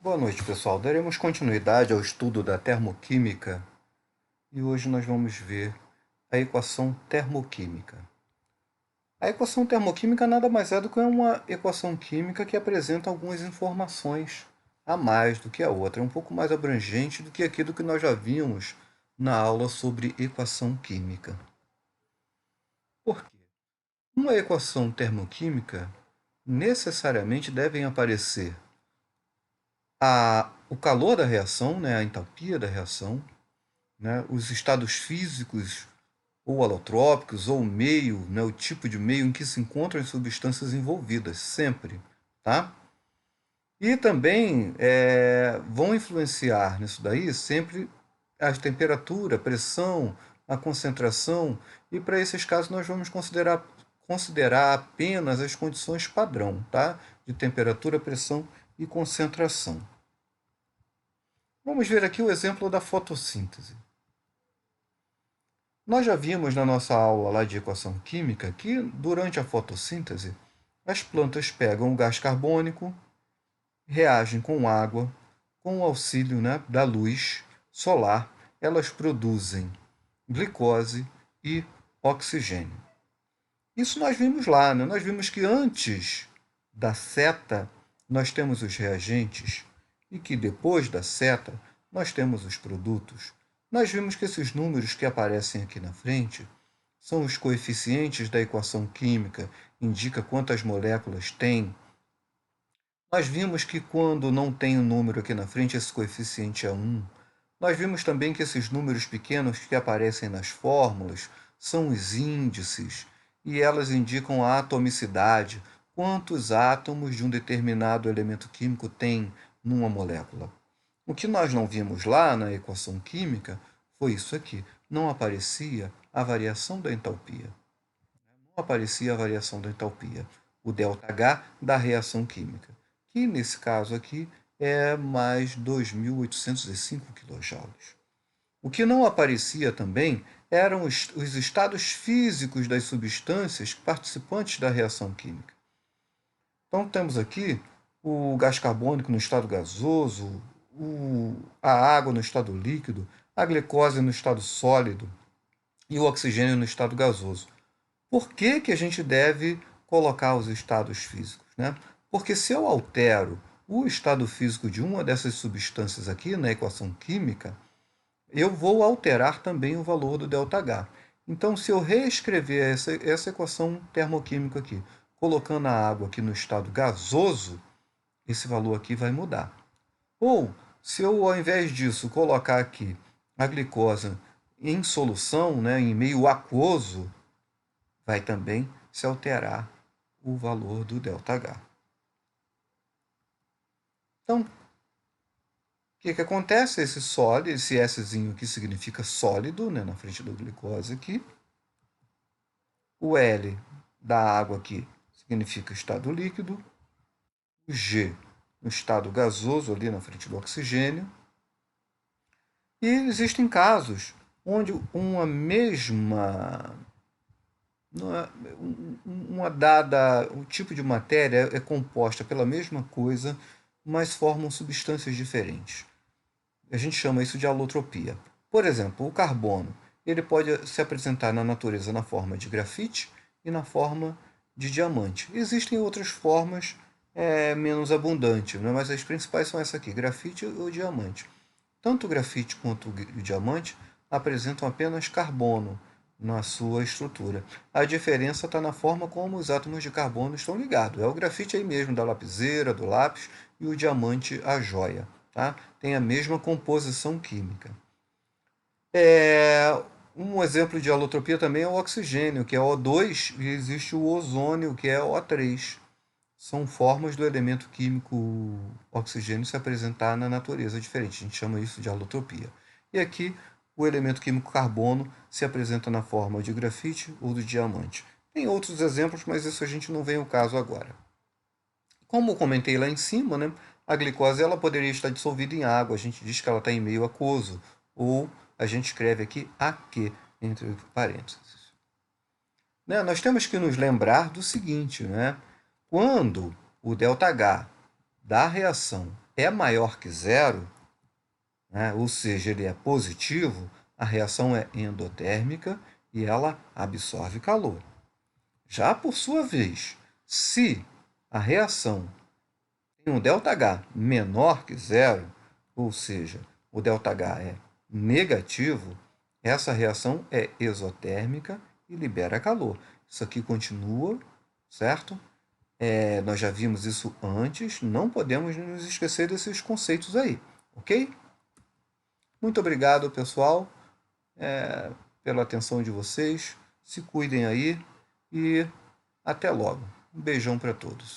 Boa noite, pessoal. Daremos continuidade ao estudo da termoquímica e hoje nós vamos ver a equação termoquímica. A equação termoquímica nada mais é do que uma equação química que apresenta algumas informações a mais do que a outra. É um pouco mais abrangente do que aquilo que nós já vimos na aula sobre equação química. Por quê? Uma equação termoquímica necessariamente devem aparecer o calor da reação, a entalpia da reação, os estados físicos ou alotrópicos, ou o meio, o tipo de meio em que se encontram as substâncias envolvidas, sempre. Tá? E também vão influenciar nisso daí sempre a temperatura, a pressão, a concentração, e para esses casos nós vamos considerar apenas as condições padrão, tá? De temperatura, pressão e concentração. Vamos ver aqui o exemplo da fotossíntese. Nós já vimos na nossa aula lá de equação química que, durante a fotossíntese, as plantas pegam o gás carbônico, reagem com água, com o auxílio da luz solar, elas produzem glicose e oxigênio. Isso nós vimos lá, né? Nós vimos que antes da seta nós temos os reagentes e que depois da seta nós temos os produtos. Nós vimos que esses números que aparecem aqui na frente são os coeficientes da equação química, indica quantas moléculas tem. Nós vimos que quando não tem o número aqui na frente, esse coeficiente é 1. Nós vimos também que esses números pequenos que aparecem nas fórmulas são os índices, e elas indicam a atomicidade, quantos átomos de um determinado elemento químico tem numa molécula. O que nós não vimos lá na equação química foi isso aqui. Não aparecia a variação da entalpia. Não aparecia a variação da entalpia, o ΔH da reação química, que nesse caso aqui é mais 2.805 kJ. O que não aparecia também eram os estados físicos das substâncias participantes da reação química. Então temos aqui o gás carbônico no estado gasoso, a água no estado líquido, a glicose no estado sólido e o oxigênio no estado gasoso. Por que a gente deve colocar os estados físicos? Porque se eu altero o estado físico de uma dessas substâncias aqui na equação química, eu vou alterar também o valor do ΔH. Então, se eu reescrever essa equação termoquímica aqui, colocando a água aqui no estado gasoso, esse valor aqui vai mudar. Ou, se eu, ao invés disso, colocar aqui a glicose em solução, em meio aquoso, vai também se alterar o valor do ΔH. Então, o que acontece? Esse sólido, esse Szinho aqui significa sólido, na frente da glicose aqui. O L da água aqui significa estado líquido. O G no estado gasoso, ali na frente do oxigênio. E existem casos onde uma dada, o tipo de matéria é composta pela mesma coisa, mas formam substâncias diferentes. A gente chama isso de alotropia. Por exemplo, o carbono, ele pode se apresentar na natureza na forma de grafite e na forma de diamante. Existem outras formas menos abundantes, mas as principais são essa aqui, grafite ou diamante. Tanto o grafite quanto o diamante apresentam apenas carbono na sua estrutura. A diferença está na forma como os átomos de carbono estão ligados. É o grafite aí mesmo, da lapiseira, do lápis, e o diamante, a joia. Tá? Tem a mesma composição química. Um exemplo de alotropia também é o oxigênio, que é O2, e existe o ozônio, que é O3. São formas do elemento químico oxigênio se apresentar na natureza diferente. A gente chama isso de alotropia. E aqui, o elemento químico carbono se apresenta na forma de grafite ou de diamante. Tem outros exemplos, mas isso a gente não vem ao caso agora. Como eu comentei lá em cima, a glicose ela poderia estar dissolvida em água. A gente diz que ela está em meio aquoso. Ou a gente escreve aqui AQ, entre parênteses. Nós temos que nos lembrar do seguinte, quando o ΔH da reação é maior que zero, né, ou seja, ele é positivo, a reação é endotérmica e ela absorve calor. Já por sua vez, se a reação tem um ΔH menor que zero, ou seja, o ΔH é negativo, essa reação é exotérmica e libera calor. Isso aqui continua, certo? Nós já vimos isso antes, não podemos nos esquecer desses conceitos aí, ok? Muito obrigado, pessoal, pela atenção de vocês. Se cuidem aí e até logo. Um beijão para todos.